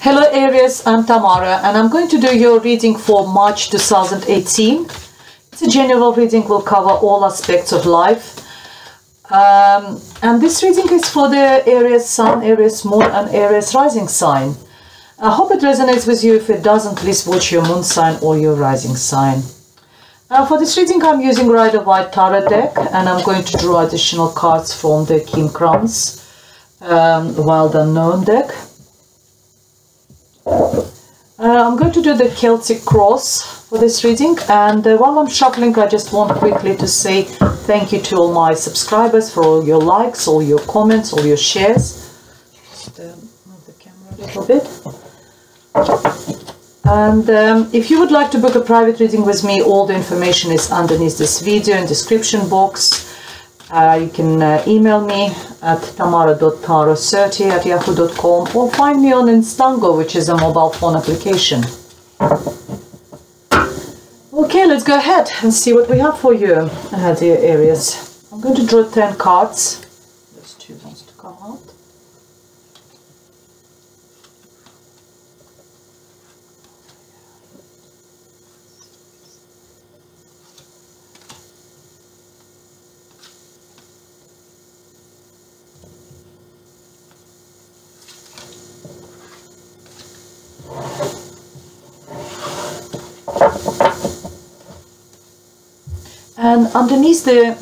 Hello Aries, I'm Tamara and I'm going to do your reading for March 2018. It's a general reading, will cover all aspects of life. And this reading is for the Aries Sun, Aries Moon and Aries Rising sign. I hope it resonates with you. If it doesn't, please watch your moon sign or your rising sign. For this reading I'm using Rider-Waite Tarot deck and I'm going to draw additional cards from the King Crowns Wild Unknown deck. I'm going to do the Celtic Cross for this reading, and while I'm shuffling I just want quickly to say thank you to all my subscribers for all your likes, all your comments, all your shares. Just move the camera a little bit. And if you would like to book a private reading with me, all the information is underneath this video in description box. You can email me at tamara.taro30@yahoo.com or find me on Instango, which is a mobile phone application. Okay, let's go ahead and see what we have for you, dear Aries. I'm going to draw 10 cards. There's 2 ones to come out. And underneath the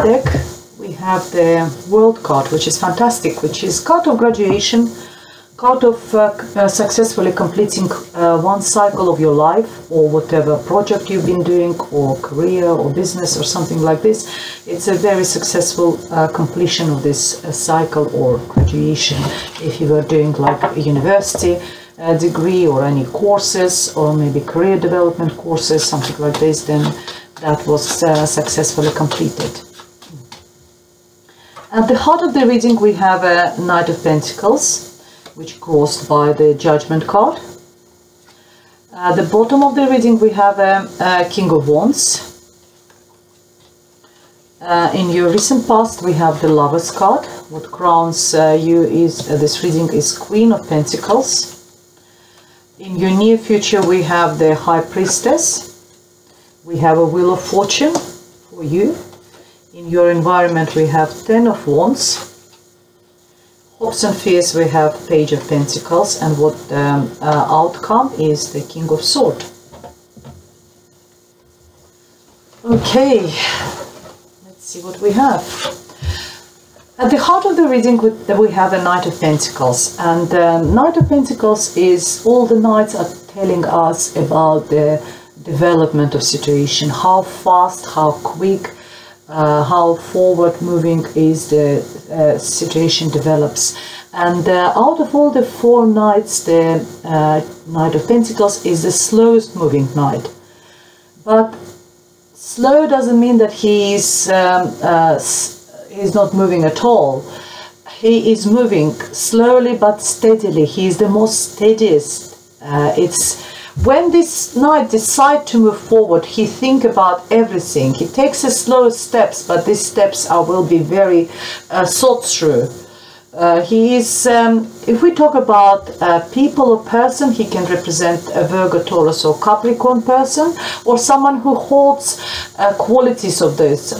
deck we have the World card, which is fantastic, which is card of graduation, card of successfully completing one cycle of your life or whatever project you've been doing, or career or business or something like this. It's a very successful completion of this cycle or graduation. If you were doing like a university degree or any courses, or maybe career development courses, something like this, then that was successfully completed. At the heart of the reading we have a Knight of Pentacles, which crossed by the Judgment card. At the bottom of the reading we have a King of Wands. In your recent past we have the Lovers card. What crowns you is this reading is Queen of Pentacles. In your near future we have the High Priestess. We have a Wheel of Fortune for you. In your environment we have 10 of Wands. Hopes and fears we have Page of Pentacles, and what outcome is the King of Swords. Okay, let's see what we have. At the heart of the reading we have a Knight of Pentacles, and Knight of Pentacles is all the knights are telling us about the development of situation, how fast, how quick, how forward moving is the situation develops. And out of all the 4 knights, the Knight of Pentacles is the slowest moving knight. But slow doesn't mean that he's not moving at all. He is moving slowly but steadily. He is the most steadiest. When this knight decides to move forward, he thinks about everything. He takes the slow steps, but these steps will be very thought through. He is, if we talk about people or person, he can represent a Virgo, Taurus or Capricorn person, or someone who holds qualities of those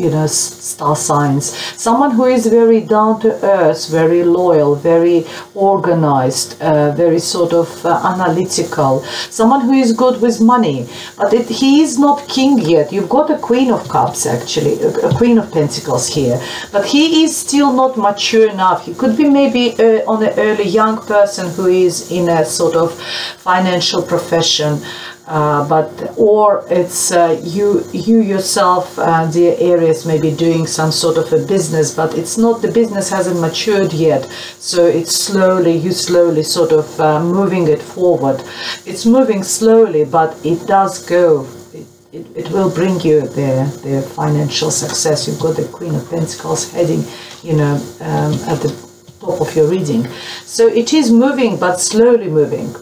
you know, star signs. Someone who is very down to earth, very loyal, very organized, very sort of analytical. Someone who is good with money, but he is not king yet. You've got a Queen of Cups, actually, a Queen of Pentacles here, but he is still not mature enough. He could be maybe on an early young person who is in a sort of financial profession, or it's you yourself, dear Aries, may be doing some sort of a business, but it's not, the business hasn't matured yet, so it's slowly sort of moving it forward. It's moving slowly, but it does go. It will bring you the financial success. You've got the Queen of Pentacles heading, you know, at the top of your reading. So it is moving, but slowly moving.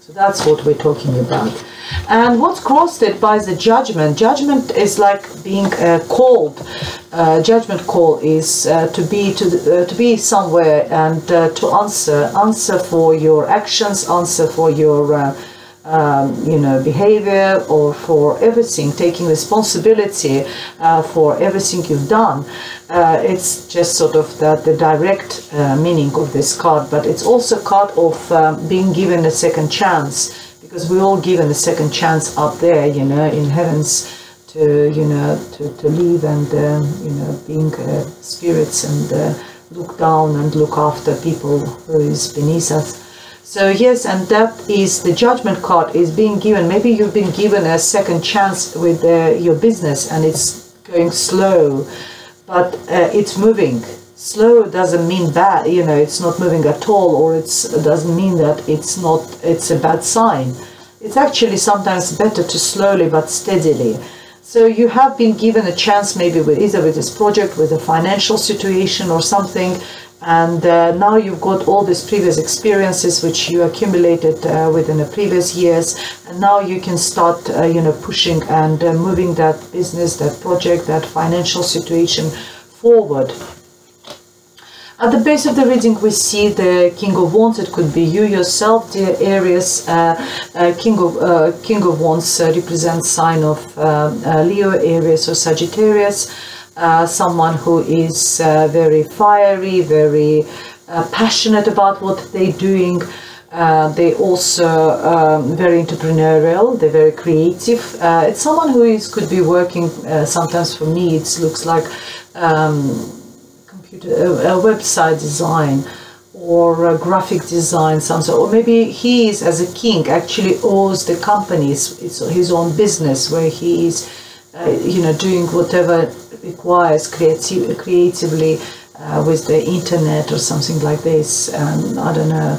So that's what we're talking about. And what's crossed it by the Judgment. Judgment is like being called. judgment call is to be somewhere and to answer for your actions, answer for your behavior, or for everything, taking responsibility for everything you've done. It's just sort of the direct meaning of this card, but it's also a card of being given a second chance, because we're all given a second chance up there, in heavens, to live and being spirits and look down and look after people who is beneath us. So yes, and that is the judgment card is being given. Maybe you've been given a second chance with your business, and it's going slow, but it's moving. Slow doesn't mean bad, it's not moving at all, or it doesn't mean that it's a bad sign. It's actually sometimes better to slowly but steadily. So you have been given a chance, maybe either with this project, with a financial situation or something, and now you've got all these previous experiences which you accumulated within the previous years, and now you can start pushing and moving that business, that project, that financial situation forward. At the base of the reading, we see the King of Wands. It could be you yourself, dear Aries. King of Wands represents sign of Leo, Aries, or Sagittarius. Someone who is very fiery, very passionate about what they're doing. They also very entrepreneurial. They're very creative. It's someone who could be working. Sometimes for me, it looks like a website design or a graphic design, something. Or maybe he is, as a king, actually owns the companies. It's his own business where he is, doing whatever requires creatively with the internet or something like this. I don't know.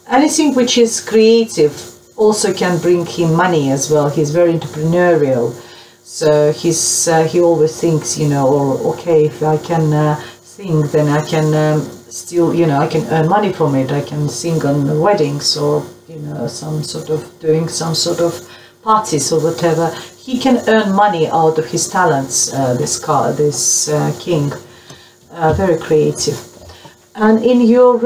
Anything which is creative also can bring him money as well. He's very entrepreneurial. So he always thinks, okay, if I can sing, then I can still, I can earn money from it. I can sing on weddings or, doing some sort of parties or whatever. He can earn money out of his talents, this king. Very creative. And in your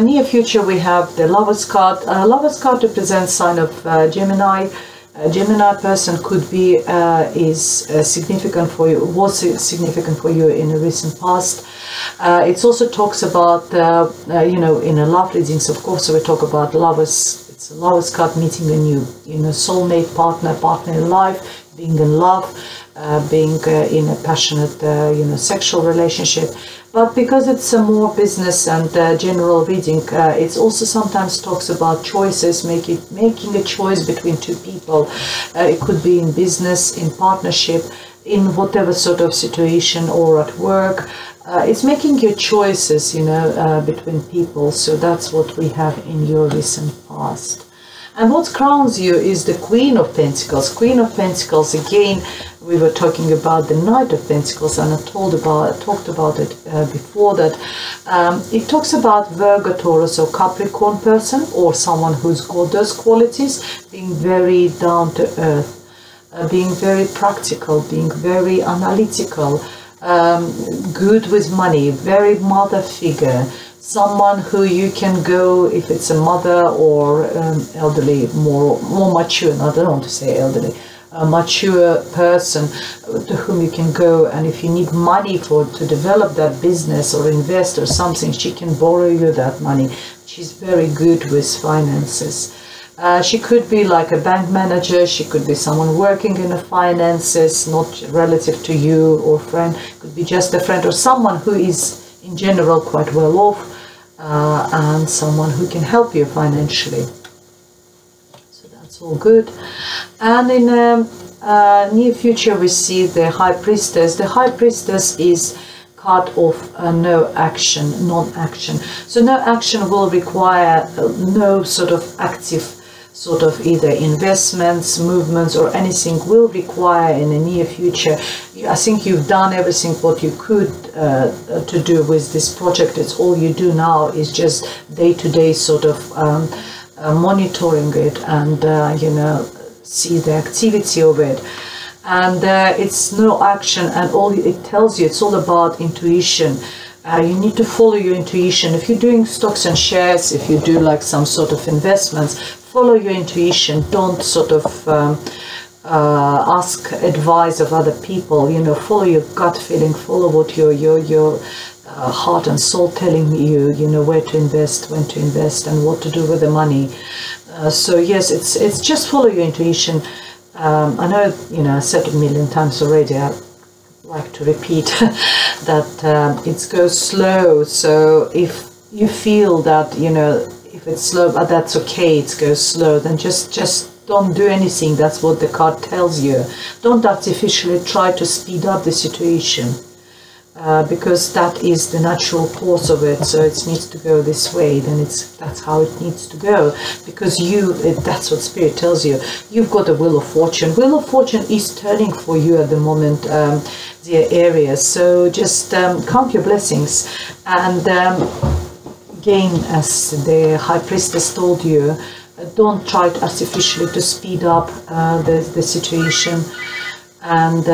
near future, we have the Lover's card. Lover's card represents sign of Gemini. A Gemini person could be is significant for you, was significant for you in a recent past. It also talks about in a love readings, of course. So we talk about lovers. It's a Lover's card, meeting a new soulmate, partner in life, being in love, being in a passionate sexual relationship. But because it's a more business and general reading, it also sometimes talks about choices, making a choice between two people. It could be in business, in partnership, in whatever sort of situation, or at work. It's making your choices, between people. So that's what we have in your recent past. And what crowns you is the Queen of Pentacles. Queen of Pentacles, again, we were talking about the Knight of Pentacles, and I talked about it before that. It talks about Virgo, Taurus, or Capricorn person, or someone who's got those qualities, being very down to earth, being very practical, being very analytical, good with money, very mother figure. Someone who you can go, if it's a mother or elderly, more mature, I don't want to say elderly, a mature person to whom you can go, and if you need money to develop that business or invest or something, she can borrow you that money. She's very good with finances. She could be like a bank manager, she could be someone working in the finances, not relative to you or friend, could be just a friend or someone who is in general quite well off, and someone who can help you financially. So that's all good. And in near future we see the High Priestess. The High Priestess is card of no action, non-action. So no action will require no sort of active sort of either investments, movements, or anything will require in the near future. I think you've done everything what you could to do with this project. It's all you do now is just day-to-day sort of monitoring it and see the activity of it. and it's no action, and all it tells you, it's all about intuition. You need to follow your intuition. If you're doing stocks and shares, if you do like some sort of investments, follow your intuition. Don't sort of ask advice of other people. You know, follow your gut feeling, follow what your heart and soul telling you, you know, where to invest, when to invest, and what to do with the money. So yes, it's just follow your intuition. I know, you know, I said it a million times already. I like to repeat that it goes slow. So if you feel that, you know, if it's slow, but that's okay, it goes slow, then just don't do anything. That's what the card tells you. Don't artificially try to speed up the situation, because that is the natural course of it. So it needs to go this way, then that's how it needs to go, because that's what Spirit tells you. You've got a wheel of fortune. Wheel of fortune is turning for you at the moment, dear Aries. So just count your blessings, and again, as the High Priestess told you, don't try to artificially to speed up the situation, and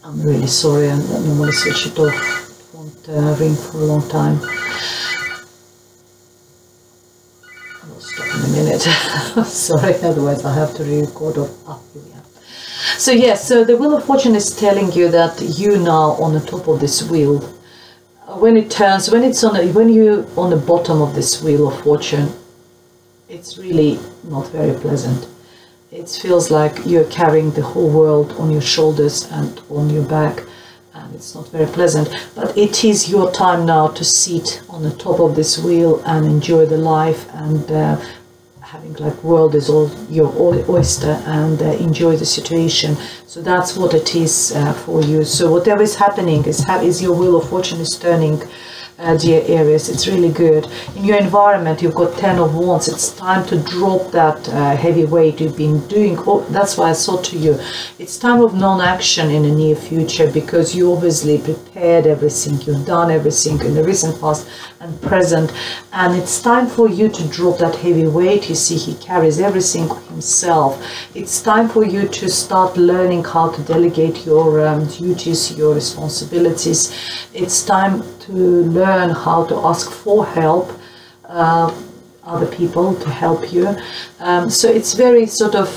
I'm really sorry, I normally switch it off. It won't ring for a long time. I'll stop in a minute. Sorry, otherwise I have to re-record off. Here we are. So yes, so the Wheel of Fortune is telling you that you now on the top of this wheel. When it turns, when you're on the bottom of this Wheel of Fortune, it's really not very pleasant. It feels like you're carrying the whole world on your shoulders and on your back, and it's not very pleasant. But it is your time now to sit on the top of this wheel and enjoy the life, and having like world is all your oyster, and enjoy the situation. So that's what it is for you. So whatever is happening is your Wheel of Fortune is turning, dear Aries. It's really good. In your environment, you've got 10 of Wands. It's time to drop that heavy weight you've been doing. Oh, that's why I said to you, it's time of non-action in the near future, because you obviously prepared everything. You've done everything in the recent past and present, and it's time for you to drop that heavy weight. You see, he carries everything himself. It's time for you to start learning how to delegate your duties, your responsibilities. It's time to learn how to ask for help, other people to help you. So it's very sort of,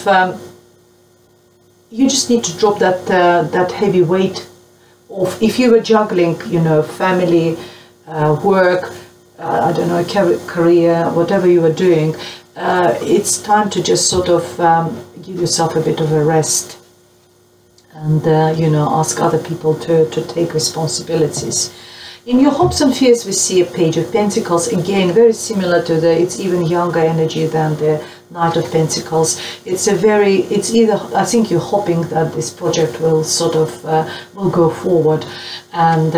you just need to drop that heavy weight of, if you were juggling, you know, family, work, I don't know, career, whatever you were doing, it's time to just sort of give yourself a bit of a rest, and you know, ask other people to take responsibilities. In your hopes and fears, we see a Page of Pentacles, again very similar to it's even younger energy than the Knight of Pentacles. It's either, I think you're hoping that this project will sort of will go forward, and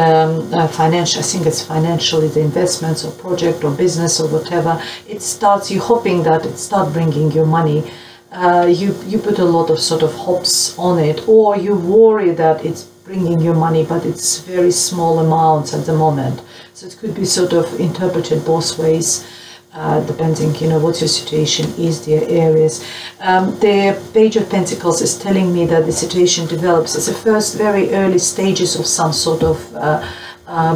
financial, I think it's financially, the investments or project or business or whatever, you're hoping that it starts bringing you money. You put a lot of sort of hopes on it, or you worry that it's bringing you money, but it's very small amounts at the moment. So it could be sort of interpreted both ways, depending, you know, what your situation is, dear Aries. The Page of Pentacles is telling me that the situation develops as the first very early stages of some sort of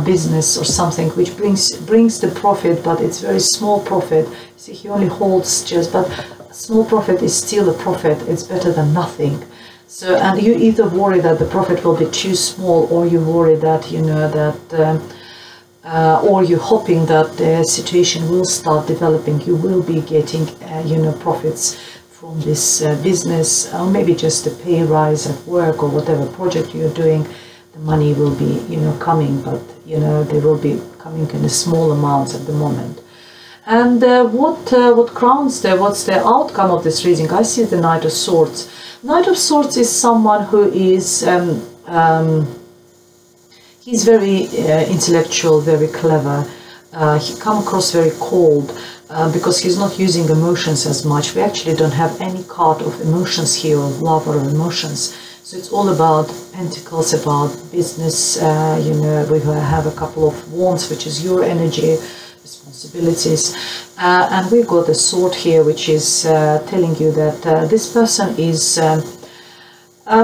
business or something, which brings the profit, but it's very small profit. See, he only holds but small profit is still a profit. It's better than nothing. So, and you either worry that the profit will be too small, or you worry that, you know, that, or you're hoping that the situation will start developing. You will be getting, you know, profits from this business, or maybe just a pay rise at work or whatever project you're doing. The money will be, you know, coming, but, you know, they will be coming in small amounts at the moment. And what crowns there? What's the outcome of this reading? I see the Knight of Swords. Knight of Swords is someone who is he's very intellectual, very clever. He comes across very cold because he's not using emotions as much. We actually don't have any card of emotions here, of love or emotions. So it's all about Pentacles, about business. You know, we have a couple of Wands, which is your energy. responsibilities. And we've got a sword here, which is telling you that this person is,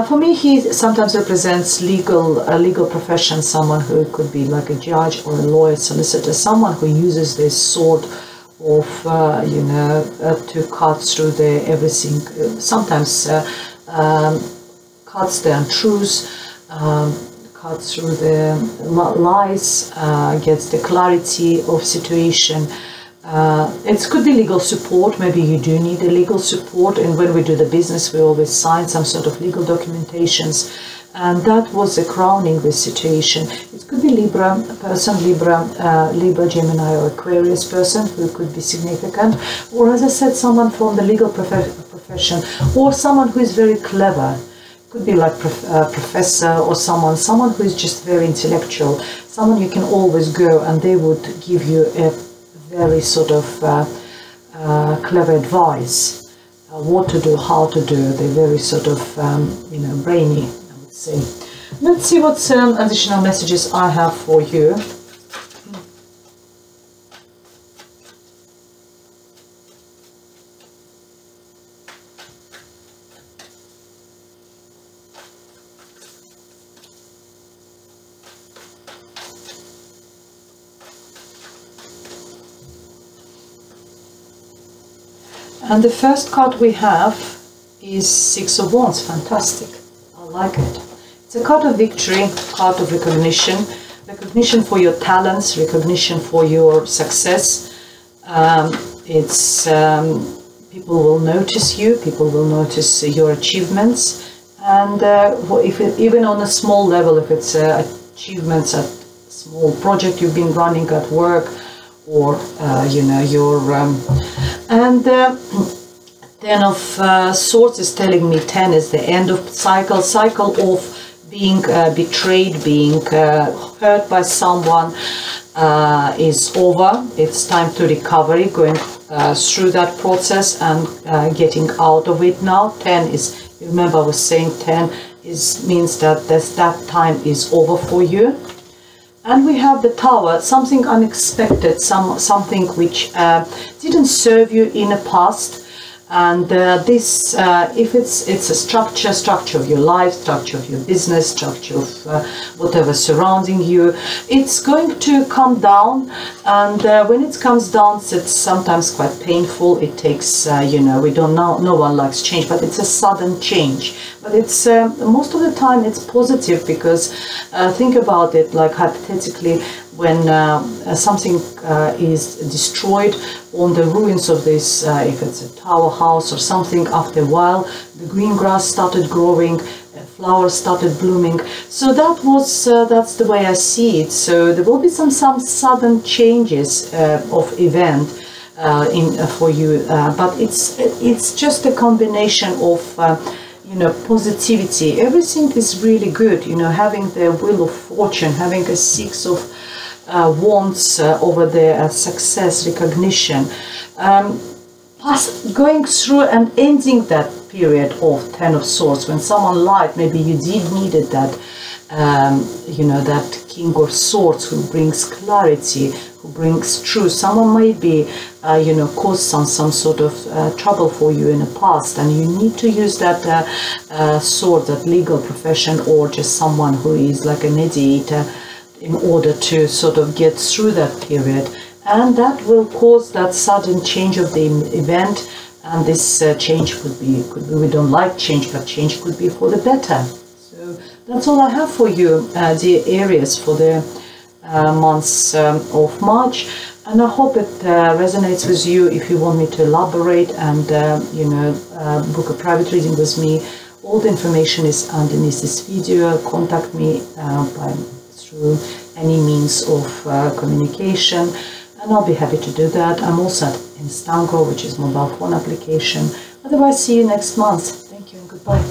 for me, he sometimes represents a legal profession, someone who could be like a judge or a lawyer, solicitor, someone who uses this sword of, to cut through the everything, sometimes cuts the untruths, cuts through the lies, gets the clarity of situation. It could be legal support. Maybe you do need a legal support, and when we do the business, we always sign some sort of legal documentations, and that was a crowning this situation. It could be Libra person, Libra, Gemini, or Aquarius person who could be significant, or as I said, someone from the legal profession, or someone who is very clever. Could be like a professor, or someone who is just very intellectual, someone you can always go and they would give you a very sort of clever advice, what to do, how to do. They're very sort of brainy, I would say. Let's see what additional messages I have for you. And the first card we have is Six of Wands. Fantastic. I like it. It's a card of victory, card of recognition. Recognition for your talents, recognition for your success. People will notice you, people will notice your achievements. And even on a small level, if it's achievements at small project you've been running at work, or Ten of Swords is telling me 10 is the end of cycle of being betrayed, being hurt by someone is over. It's time to recovery, going through that process and getting out of it now. 10 is, remember I was saying 10 means that that time is over for you. And we have the Tower, something unexpected, something which didn't serve you in the past. And this, if it's a structure of your life, structure of your business, structure of whatever surrounding you, it's going to come down. And when it comes down, it's sometimes quite painful. It takes, we don't know, no one likes change, but it's a sudden change. But it's most of the time it's positive, because think about it, like hypothetically, when something is destroyed on the ruins of this, if it's a tower house or something, after a while the green grass started growing, flowers started blooming. So that was that's the way I see it. So there will be some sudden changes of event for you, but it's just a combination of positivity. Everything is really good, having the Wheel of Fortune, having a Six of Wands over the success, recognition, going through and ending that period of Ten of Swords. When someone lied, maybe you did needed that, that King of Swords who brings clarity, who brings truth. Someone might be, caused some sort of trouble for you in the past, and you need to use that sword, that legal profession, or just someone who is like a mediator, in order to sort of get through that period. And that will cause that sudden change of the event. And this change could be, we don't like change, but change could be for the better. So that's all I have for you, dear Aries, for the months of March. And I hope it resonates with you. If you want me to elaborate and, book a private reading with me, all the information is underneath this video. Contact me through any means of communication, and I'll be happy to do that. I'm also at Instagram, which is mobile phone application. Otherwise, see you next month. Thank you and goodbye.